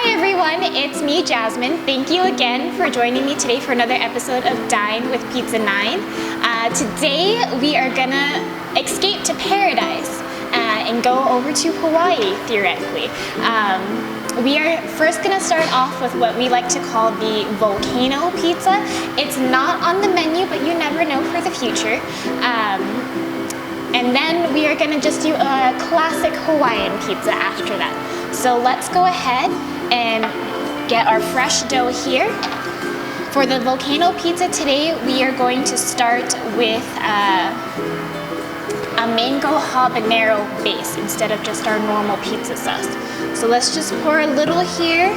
Hi everyone, it's me, Jasmine. Thank you again for joining me today for another episode of Dine with Pizza 9. Today we are gonna escape to paradise and go over to Hawaii, theoretically. We are first gonna start off with what we like to call the volcano pizza. It's not on the menu, but you never know for the future. And then we are gonna just do a classic Hawaiian pizza after that. So let's go ahead and get our fresh dough here. For the volcano pizza today, we are going to start with a mango habanero base instead of just our normal pizza sauce. So let's just pour a little here.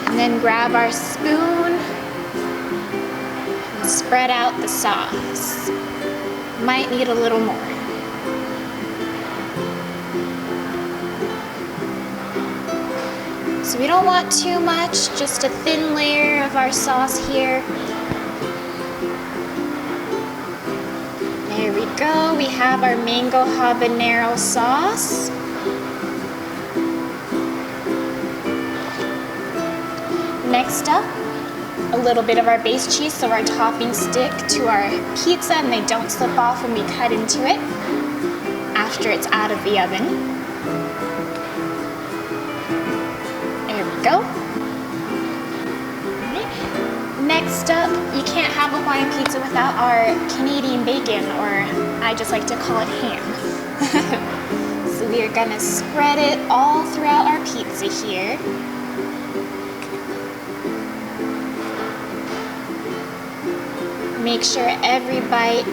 And then grab our spoon and spread out the sauce. Might need a little more. So we don't want too much, just a thin layer of our sauce here. There we go, we have our mango habanero sauce. Next up, a little bit of our base cheese so our toppings stick to our pizza and they don't slip off when we cut into it after it's out of the oven. Go. Next up, you can't have a Hawaiian pizza without our Canadian bacon, or I just like to call it ham. So we are gonna spread it all throughout our pizza here. Make sure every bite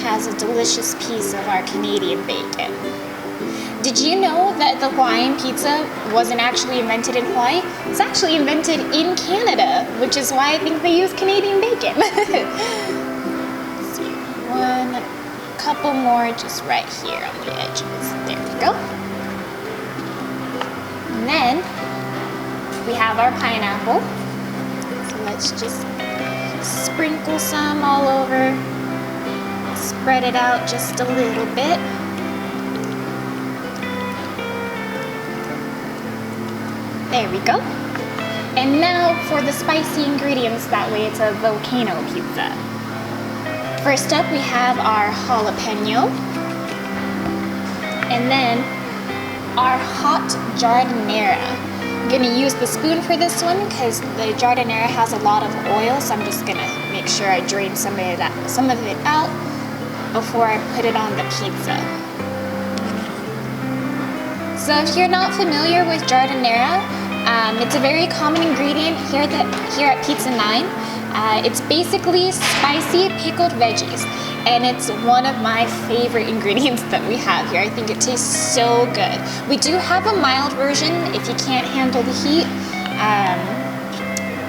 has a delicious piece of our Canadian bacon. Did you know that the Hawaiian pizza wasn't actually invented in Hawaii? It's actually invented in Canada, which is why I think they use Canadian bacon. Let's see, one couple more just right here on the edges. There we go. And then we have our pineapple. So let's just sprinkle some all over. Spread it out just a little bit. There we go. And now for the spicy ingredients, that way it's a volcano pizza. First up we have our jalapeno. And then our hot giardiniera. I'm gonna use the spoon for this one because the giardiniera has a lot of oil, so I'm just gonna make sure I drain some of it out before I put it on the pizza. So if you're not familiar with giardiniera, it's a very common ingredient here at Pizza 9. It's basically spicy pickled veggies, and it's one of my favorite ingredients that we have here. I think it tastes so good. We do have a mild version if you can't handle the heat,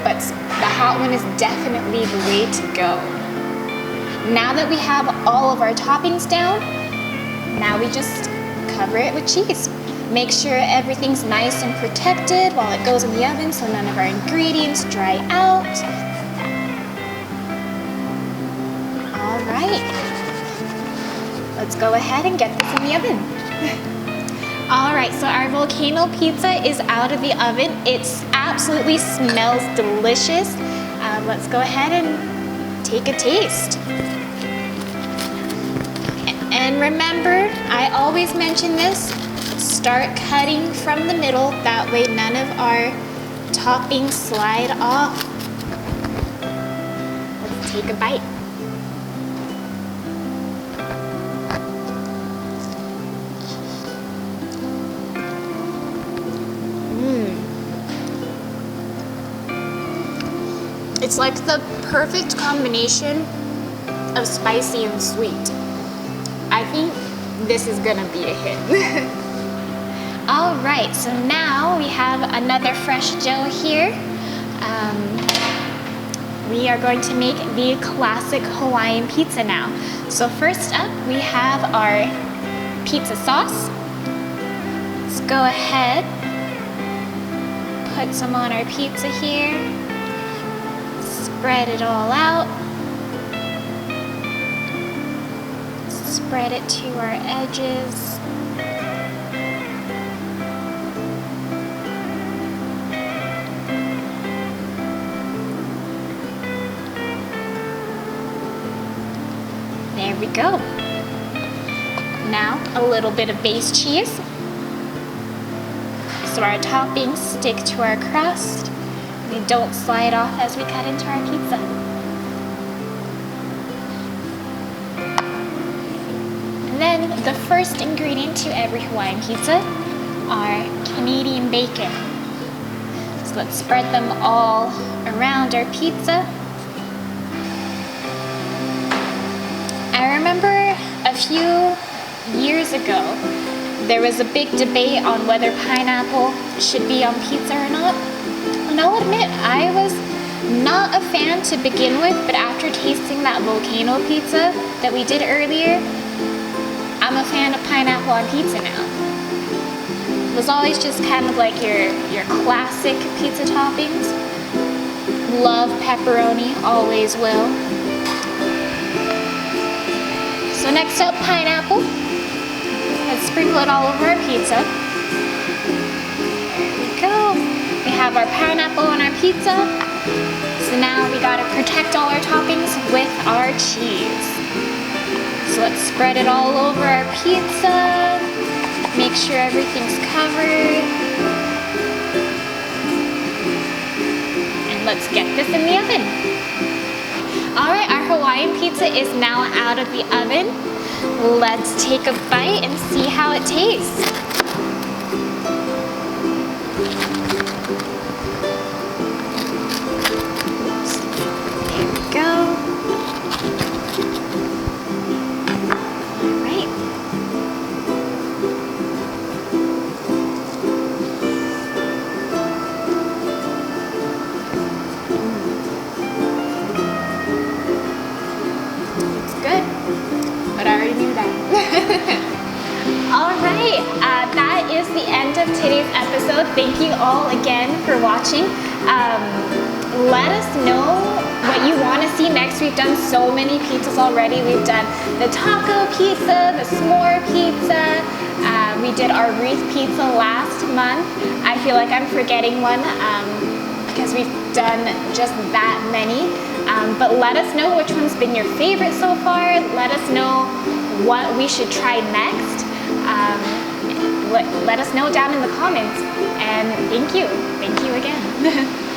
but the hot one is definitely the way to go. Now that we have all of our toppings down, now we just cover it with cheese. Make sure everything's nice and protected while it goes in the oven so none of our ingredients dry out. All right, let's go ahead and get this in the oven. All right, so our volcano pizza is out of the oven. It absolutely smells delicious. Let's go ahead and take a taste. And remember, I always mention this, start cutting from the middle, that way none of our toppings slide off. Let's take a bite. It's like the perfect combination of spicy and sweet. I think this is gonna be a hit. All right, so now we have another fresh dough here. We are going to make the classic Hawaiian pizza now. So first up, we have our pizza sauce. Let's go ahead, put some on our pizza here. Spread it all out. Spread it to our edges. we go. Now, a little bit of base cheese. So our toppings stick to our crust. They don't slide off as we cut into our pizza. And then the first ingredient to every Hawaiian pizza are Canadian bacon. So let's spread them all around our pizza. I remember a few years ago, there was a big debate on whether pineapple should be on pizza or not. And I'll admit, I was not a fan to begin with, but after tasting that volcano pizza that we did earlier, I'm a fan of pineapple on pizza now. It was always just kind of like your classic pizza toppings. Love pepperoni, always will. So next up, pineapple. Let's sprinkle it all over our pizza. There we go. We have our pineapple on our pizza. So now we gotta protect all our toppings with our cheese. So let's spread it all over our pizza. Make sure everything's covered. And let's get this in the oven. All right, our Hawaiian pizza is now out of the oven. Let's take a bite and see how it tastes. There we go. All right. It's good. But I already knew that. Alright, that is the end of today's episode. Thank you all again for watching. Let us know what you want to see next. We've done so many pizzas already. We've done the taco pizza, the s'more pizza. We did our wreath pizza last month. I feel like I'm forgetting one because we've done just that many. But let us know which one's been your favorite so far. Let us know what we should try next. Let us know down in the comments. And thank you again.